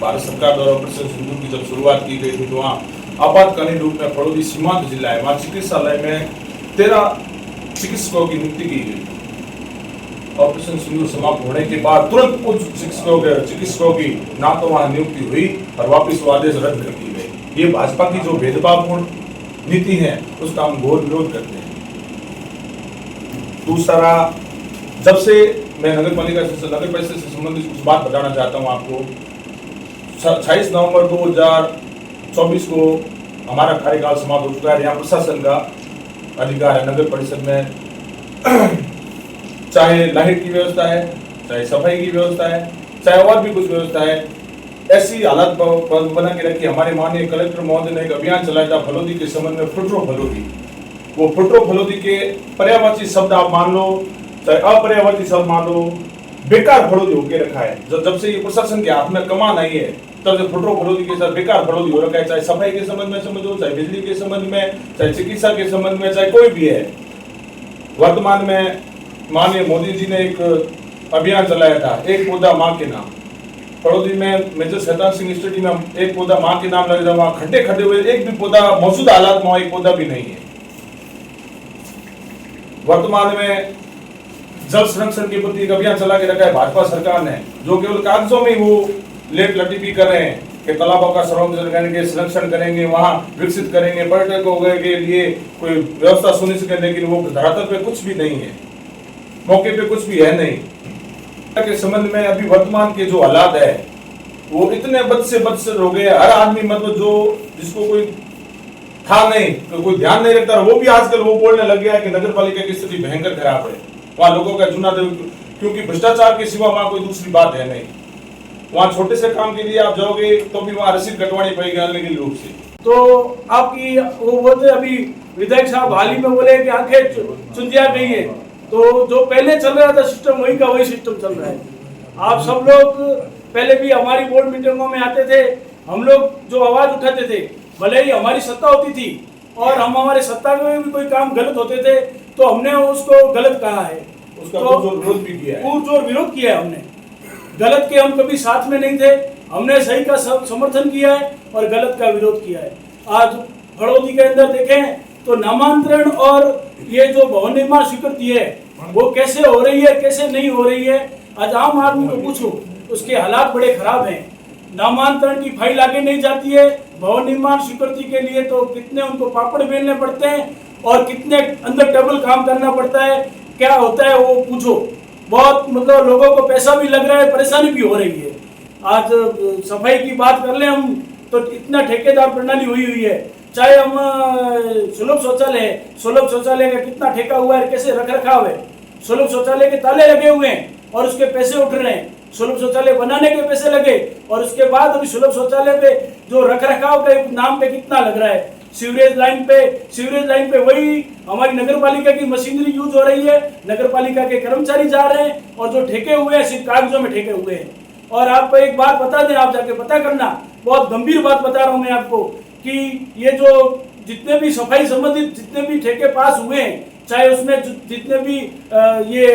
भारत सरकार द्वारा ऑपरेशन सिंदूर की जब शुरुआत की गई थी तो वहाँ आपातकालीन रूप में फड़ौदी सीमांत जिला है, वहाँ चिकित्सालय में 13 चिकित्सकों की नियुक्ति की गई। ऑपरेशन सिंदूर समाप्त होने के बाद तुरंत उन चिकित्सकों की ना तो वहाँ नियुक्ति हुई और वापिस वो आदेश रद्द कर दी गए। ये भाजपा की जो भेदभावपूर्ण नीति है उसका हम घोर विरोध करते हैं। दूसरा, जब से मैं नगर परिषद से संबंधित कुछ बात बताना चाहता हूँ आपको। 28 नवंबर 2024 को हमारा कार्यकाल समाप्त हो चुका है। यहाँ प्रशासन का अधिकार है नगर परिषद में, चाहे लाइट की व्यवस्था है, चाहे सफाई की व्यवस्था है, चाहे और भी कुछ व्यवस्था है। ऐसी हालत बना के रखी। हमारे माननीय कलेक्टर महोदय ने एक अभियान चलाया था फलोदी के संबंध में, फुटरो फलोदी। वो फुटरो फलोदी के पर्यायवाची शब्द आप मान लो, चाहे अपर्यायवाची शब्द मान लो, बेकार फलोदी होके रखा है। जब से ये प्रशासन के हाथ में कमान आई है तब से फुटरो फलोदी के साथ बेकार फलोदी हो रखा है। चाहे सफाई के संबंध में समझो, चाहे बिजली के संबंध में, चाहे चिकित्सा के संबंध में, चाहे कोई भी है। वर्तमान में माननीय मोदी जी ने एक अभियान चलाया था, एक पौधा माँ के नाम। फड़ौदी में मेजर शैतान सिंह स्टेडियम में एक पौधा माँ के नाम लगा, वहाँ खड्डे खड्डे हुए, एक भी पौधा मौजूदा हालात में एक पौधा भी नहीं है। वर्तमान में जल संरक्षण के प्रति एक अभियान चला के रखा है भाजपा सरकार ने, जो केवल कागजों में वो लेट लटीफी कर रहे हैं कि तालाबों का संरक्षण करेंगे, वहाँ विकसित करेंगे, पर्यटकों के लिए कोई व्यवस्था सुनिश्चित करेंगे, लेकिन वो धरातल पे कुछ भी नहीं है, मौके पे कुछ भी है नहीं। के संबंध में अभी वर्तमान के जो हालात है वो इतने बद से हो गए। हर आदमी मतलब जो जिसको कोई था नहीं, तो कोई ध्यान नहीं रखता, वो भी आजकल वो बोलने लग गया है कि नगर पालिका की स्थिति भयंकर खराब है। वहाँ लोगों का चुना दे, क्योंकि भ्रष्टाचार के सिवा वहाँ कोई दूसरी बात है नहीं। वहाँ छोटे से काम के लिए आप जाओगे तो भी वहाँ रसीद कटवानी पड़ेगी अनलिखित रूप से। तो आपकी वो बोलते अभी विधायक साहब हाल ही में बोले कि आंखें चुंदिया गई है, तो जो पहले चल रहा था सिस्टम वही का वही सिस्टम चल रहा है। आप सब लोग पहले भी हमारी बोर्ड मीटिंगों में आते थे, हम लोग जो आवाज उठाते थे, भले ही हमारी सत्ता होती थी और हम हमारे सत्ता में भी कोई काम गलत होते थे तो हमने उसको गलत कहा है, उसका पुरजोर विरोध भी किया है, पुरजोर विरोध किया है हमने। गलत के हम कभी साथ में नहीं थे, हमने सही का समर्थन किया है और गलत का विरोध किया है। आज फड़ौदी के अंदर देखें तो नामांतरण और ये जो भवन निर्माण स्वीकृति है वो कैसे हो रही है, कैसे नहीं हो रही है, आज आम आदमी को पूछो, उसके हालात बड़े खराब हैं। नामांतरण की फाइल आगे नहीं जाती है, भवन निर्माण स्वीकृति के लिए तो कितने उनको पापड़ बेलने पड़ते हैं और कितने अंदर टेबल काम करना पड़ता है, क्या होता है वो पूछो। बहुत मतलब लोगों को पैसा भी लग रहा है, परेशानी भी हो रही है। आज सफाई की बात कर ले हम तो इतना ठेकेदार प्रणाली हुई है, चाहे हम सुलभ शौचालय है, सुलभ शौचालय का कितना ठेका हुआ है, कैसे रख रखाव है, सुलभ शौचालय के ताले लगे हुए हैं और उसके पैसे उठ रहे हैं, सुलभ शौचालय बनाने के पैसे लगे और उसके बाद अभी सुलभ शौचालय पे जो रख रखाव के नाम पे कितना लग रहा है। सीवरेज लाइन पे वही हमारी नगर पालिका की मशीनरी यूज हो रही है, नगर पालिका के कर्मचारी जा रहे हैं और जो ठेके हुए हैं सिर्फ कागजों में ठेके हुए हैं। और आपको एक बात बता दें, आप जाके पता करना, बहुत गंभीर बात बता रहा हूं मैं आपको कि ये जो जितने भी सफाई संबंधित जितने भी ठेके पास हुए हैं, चाहे उसमें जितने भी ये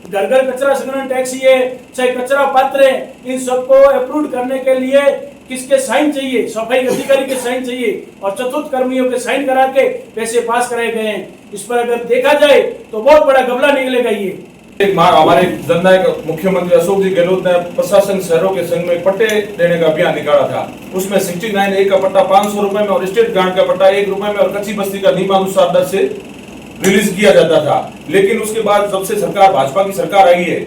घर घर कचरा संग्रहण टैक्स है, चाहे कचरा पात्र है, इन सबको अप्रूव करने के लिए किसके साइन चाहिए? सफाई अधिकारी के साइन चाहिए और चतुर्थ कर्मियों के साइन करा के पैसे पास कराए गए हैं। इस पर अगर देखा जाए तो बहुत बड़ा घपला निकलेगा। ये एक मार हमारे जननायक मुख्यमंत्री अशोक जी गहलोत ने प्रशासन शहरों के संघ में पट्टे देने का अभियान निकाला था। उसमें 69A का पट्टा 500 रुपए में और स्टेट गार्ड का पट्टा 1 रुपए में और कच्ची बस्ती का नियमानुसार दर से रिलीज किया जाता था। लेकिन उसके बाद जब से सरकार भाजपा की सरकार आई है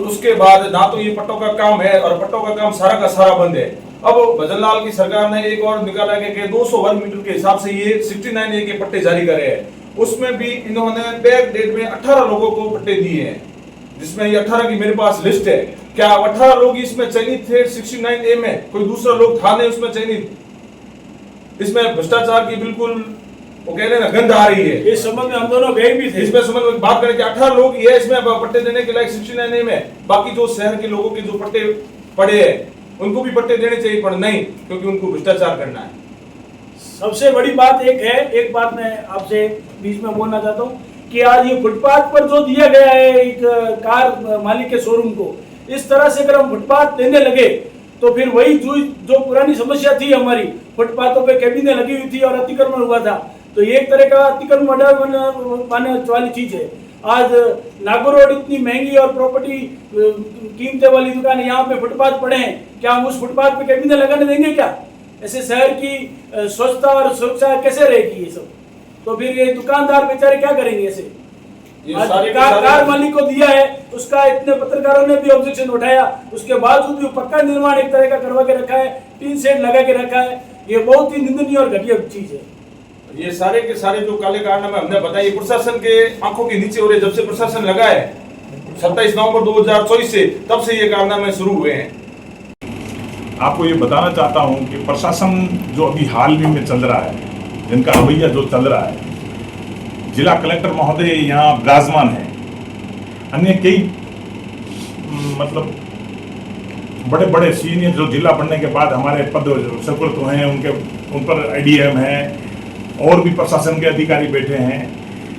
उसके बाद ना तो ये पट्टों का काम है और पट्टों का काम सारा का सारा बंद है। अब भजनलाल की सरकार ने एक और निकाला कि 200 वर्ग मीटर के हिसाब से ये 69A के पट्टे जारी करे हैं। उसमें भी इन्होंने बैक डेट में 18 लोगों को पट्टे दिए हैं, जिसमें ये 18 की मेरे पास लिस्ट है। क्या 18 लोग इसमें चयनित थे 69A में? कोई दूसरा लोग था नहीं उसमें चयनित। इसमें भ्रष्टाचार की बिल्कुल वो कह रहे ना गंध आ रही है। इस संबंध में हम दोनों गए भी थे। इसमें संबंध में बात करें कि 18 लोग ये इसमें पट्टे देने के लायक 69A में, बाकी जो शहर के लोगों के जो पट्टे पड़े हैं उनको भी पट्टे देने चाहिए, पर नहीं, क्योंकि उनको भ्रष्टाचार करना है। सबसे बड़ी बात एक बात मैं आपसे बीच में बोलना चाहता हूँ कि आज ये फुटपाथ पर जो दिया गया है एक कार मालिक के शोरूम को, इस तरह से अगर हम फुटपाथ देने लगे तो फिर वही जो पुरानी समस्या थी हमारी, फुटपाथों पे कैबिनें लगी हुई थी और अतिक्रमण हुआ था, तो ये एक तरह का अतिक्रमण पाने वाली चीज है। आज नागौर रोड इतनी महंगी और प्रॉपर्टी कीमतें वाली दुकान, यहाँ पे फुटपाथ पड़े हैं, क्या हम उस फुटपाथ पे कैबिनें लगाने देंगे क्या? ऐसे शहर की स्वच्छता और सुरक्षा कैसे रहेगी ये सब? तो फिर ये दुकानदार बेचारे क्या करेंगे ऐसे? कार मालिक को दिया है, उसका इतने पत्रकारों ने भी ऑब्जेक्शन उठाया, उसके बावजूद भी पक्का निर्माण एक तरह का करवा के रखा है, टीन शेड लगा के रखा है। ये बहुत ही निंदनीय और घटिया चीज है। ये सारे के सारे जो काले कारनामे हमने बताए, प्रशासन के आंखों के नीचे हो रहे। जब से प्रशासन लगा है 27 नवंबर 2024 से, तब से ये कारनामे शुरू हुए हैं। आपको ये बताना चाहता हूँ कि प्रशासन जो अभी हाल ही में चल रहा है, जिनका रवैया जो चल रहा है, जिला कलेक्टर महोदय यहाँ विराजमान है, अन्य कई मतलब बड़े बड़े सीनियर जो जिला बनने के बाद हमारे पद सुकृत हुए हैं, उन पर ADM है और भी प्रशासन के अधिकारी बैठे हैं,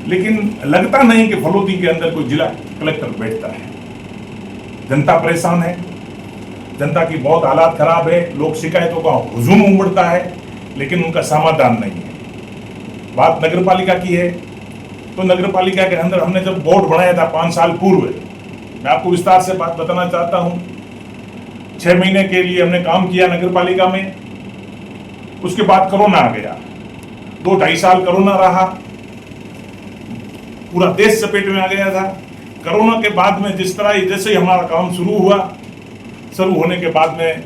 लेकिन लगता नहीं कि फलोदी के अंदर कोई जिला कलेक्टर बैठता है। जनता परेशान है, जनता की बहुत हालात खराब है, लोग शिकायतों का हुजूम उमड़ता है, लेकिन उनका समाधान नहीं है। बात नगर पालिका की है, तो नगर पालिका के अंदर हमने जब बोर्ड बनाया था 5 साल पूर्व, मैं आपको विस्तार से बात बताना चाहता हूँ। 6 महीने के लिए हमने काम किया नगर पालिका में, उसके बाद कोरोना आ गया, 2-2.5 साल कोरोना रहा, पूरा देश चपेट में आ गया था। कोरोना के बाद में जिस तरह जैसे ही हमारा काम शुरू हुआ, शुरू होने के बाद में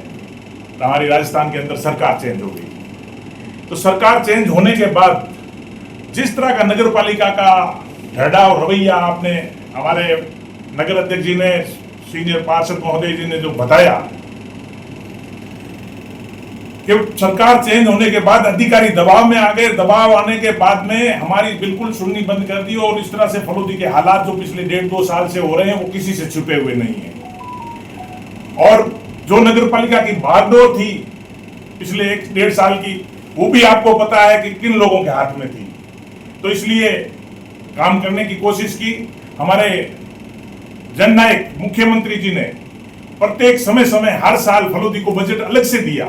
हमारी राजस्थान के अंदर सरकार चेंज हो गई। तो सरकार चेंज होने के बाद जिस तरह का नगर पालिका का ढर्ढा और रवैया आपने हमारे नगर अध्यक्ष जी ने, सीनियर पार्षद महोदय जी ने जो बताया कि सरकार चेंज होने के बाद अधिकारी दबाव में आ गए, दबाव आने के बाद में हमारी बिल्कुल सुननी बंद कर दी, और इस तरह से फलोदी के हालात जो पिछले 1.5-2 साल से हो रहे हैं वो किसी से छुपे हुए नहीं है। और जो नगर पालिका की बागडोर थी पिछले 1-1.5 साल की, वो भी आपको पता है कि किन लोगों के हाथ में थी। तो इसलिए काम करने की कोशिश की। हमारे जननायक मुख्यमंत्री जी ने प्रत्येक समय हर साल फलोदी को बजट अलग से दिया,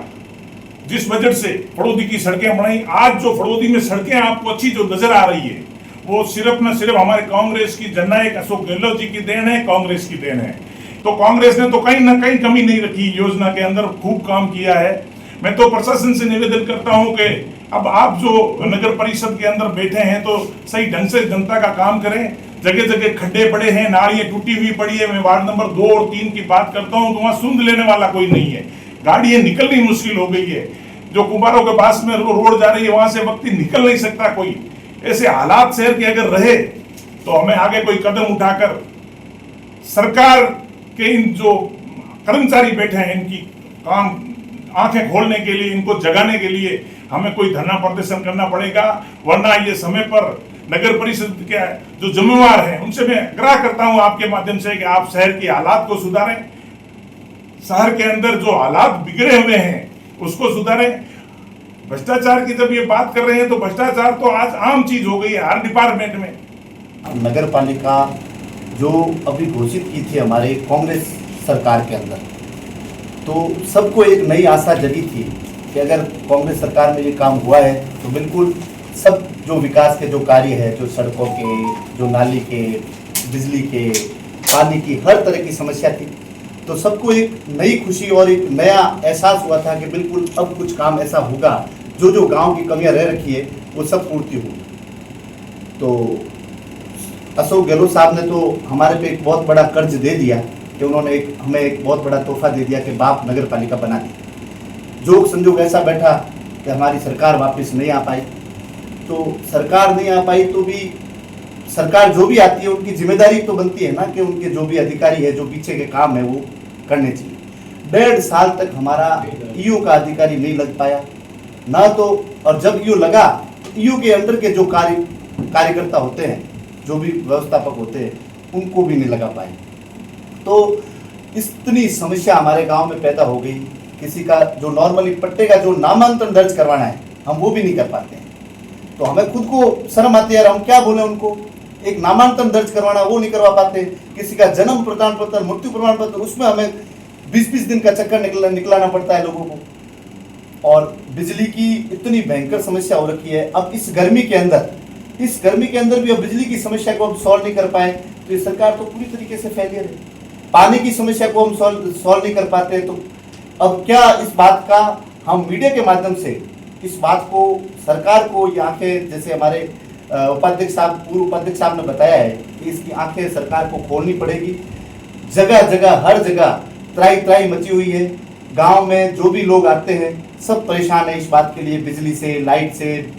जिस बजट से फलोदी की सड़कें बनाई। आज जो फलोदी में सड़कें आपको अच्छी जो नजर आ रही है, वो सिर्फ न सिर्फ हमारे कांग्रेस की जननायक अशोक गहलोत जी की देन है, कांग्रेस की देन है। तो कांग्रेस ने तो कहीं ना कहीं कमी नहीं रखी, योजना के अंदर खूब काम किया है। मैं तो प्रशासन से निवेदन करता हूं कि अब आप जो नगर परिषद के अंदर बैठे हैं तो सही ढंग से जनता का काम करें। जगह जगह खड्डे पड़े हैं, नालियां टूटी हुई पड़ी है। मैं वार्ड नंबर 2 और 3 की बात करता हूं तो वहां सुंद लेने वाला कोई नहीं है, गाड़ियां निकलनी मुश्किल हो गई है। जो कुमारों के पास में रोड जा रही है वहां से व्यक्ति निकल नहीं सकता कोई। ऐसे हालात शहर के अगर रहे तो हमें आगे कोई कदम उठाकर सरकार के इन जो कर्मचारी बैठे हैं इनकी काम आंखें खोलने के लिए, इनको जगाने के लिए हमें कोई धरना प्रदर्शन करना पड़ेगा, वरना ये समय पर नगर परिषद के जो जिम्मेवार हैं उनसे मैं आग्रह करता हूं आपके माध्यम से कि आप शहर के हालात को सुधारें। शहर के अंदर जो हालात बिगड़े हुए हैं उसको सुधारें। भ्रष्टाचार की जब ये बात कर रहे हैं तो भ्रष्टाचार तो आज आम चीज हो गई है हर डिपार्टमेंट में। नगर पालिका जो अभी घोषित की थी हमारे कांग्रेस सरकार के अंदर, तो सबको एक नई आशा जगी थी कि अगर कांग्रेस सरकार में ये काम हुआ है तो बिल्कुल सब जो विकास के जो कार्य है, जो सड़कों के, जो नाली के, बिजली के, पानी की, हर तरह की समस्या थी, तो सबको एक नई खुशी और एक नया एहसास हुआ था कि बिल्कुल अब कुछ काम ऐसा होगा जो गांव की कमियां रह रखी है वो सब पूर्ति होगी। तो अशोक गहलोत साहब ने तो हमारे पे एक बहुत बड़ा कर्ज दे दिया कि उन्होंने हमें एक बहुत बड़ा तोहफा दे दिया कि बाप नगर पालिका बना दी। जो संजोग ऐसा बैठा कि हमारी सरकार वापस नहीं आ पाई, तो सरकार नहीं आ पाई तो भी सरकार जो भी आती है उनकी जिम्मेदारी तो बनती है ना कि उनके जो भी अधिकारी है, जो पीछे के काम है वो करने चाहिए। 1.5 साल तक हमारा ईओ का अधिकारी नहीं लग पाया ना, तो और जब ईओ लगा तो ईओ के अंडर के जो कार्यकर्ता होते हैं, जो भी व्यवस्थापक होते हैं, उनको भी नहीं लगा पाए। तो इतनी समस्या हमारे गांव में पैदा हो गई। किसी का जो नॉर्मली पट्टे का जो नामांकन दर्ज करवाना है हम वो भी नहीं कर पाते हैं, तो हमें खुद को शर्म आती है यार, हम क्या बोले उनको। एक नामांकन दर्ज करवाना वो नहीं करवा पाते, किसी का जन्म प्रमाण पत्र, मृत्यु प्रमाण पत्र, उसमें हमें 20-20 दिन का चक्कर निकलाना पड़ता है लोगों को। और बिजली की इतनी भयंकर समस्या हो रखी है। अब इस गर्मी के अंदर भी अब बिजली की समस्या को हम सॉल्व नहीं कर पाए तो ये सरकार तो पूरी तरीके से फेलियर है। पानी की समस्या को हम सॉल्व नहीं कर पाते तो अब क्या इस बात का हम मीडिया के माध्यम से इस बात को सरकार को ये आंखें, जैसे हमारे पूर्व उपाध्यक्ष साहब ने बताया है कि इसकी आंखें सरकार को खोलनी पड़ेगी। जगह जगह हर जगह त्राही मची हुई है। गांव में जो भी लोग आते हैं सब परेशान है इस बात के लिए, बिजली से, लाइट से।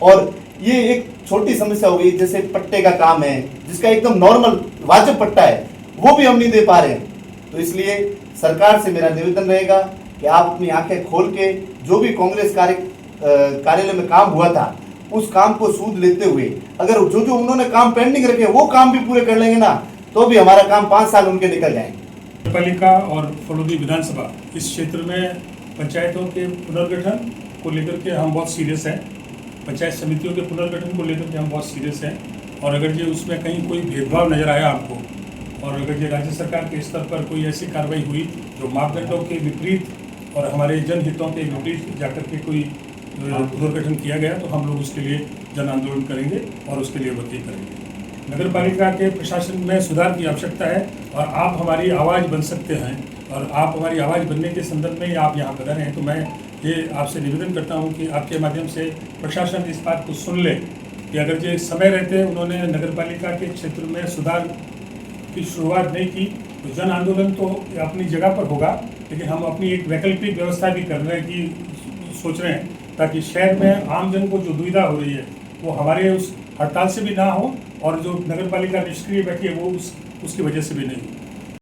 और ये एक छोटी समस्या हो गई, जैसे पट्टे का काम है जिसका एकदम नॉर्मल वाजिब पट्टा है वो भी हम नहीं दे पा रहे हैं। तो इसलिए सरकार से मेरा निवेदन रहेगा कि आप अपनी आंखें खोल के जो भी कांग्रेस कार्यालय में काम हुआ था उस काम को सूद लेते हुए अगर जो उन्होंने काम पेंडिंग रखे वो काम भी पूरे कर लेंगे ना तो भी हमारा काम 5 साल उनके निकल जाएंगे। नगर पालिका और फलोदी विधानसभा इस क्षेत्र में पंचायतों के पुनर्गठन को लेकर के हम बहुत सीरियस हैं। पंचायत समितियों के पुनर्गठन को लेकर के हम बहुत सीरियस हैं। और अगर ये उसमें कहीं कोई भेदभाव नज़र आया आपको और अगर ये राज्य सरकार के स्तर पर कोई ऐसी कार्रवाई हुई जो मापदंडों के विपरीत और हमारे जनहितों के विपरीत जाकर के कोई पुनर्गठन किया गया तो हम लोग उसके लिए जन आंदोलन करेंगे और उसके लिए वकील करेंगे। नगर पालिका के प्रशासन में सुधार की आवश्यकता है और आप हमारी आवाज़ बन सकते हैं और आप हमारी आवाज़ बनने के संदर्भ में ही आप यहाँ पर हैं। तो मैं ये आपसे निवेदन करता हूँ कि आपके माध्यम से प्रशासन इस बात को सुन ले कि अगर ये समय रहते उन्होंने नगर पालिका के क्षेत्र में सुधार की शुरुआत नहीं की तो जन आंदोलन तो अपनी जगह पर होगा, लेकिन हम अपनी एक वैकल्पिक व्यवस्था भी करने की सोच रहे हैं ताकि शहर में आमजन को जो दुविधा हो रही है वो हमारे उस हड़ताल से भी ना हो और जो नगर पालिका निष्क्रिय बैठी है वो उसकी वजह से भी नहीं हो।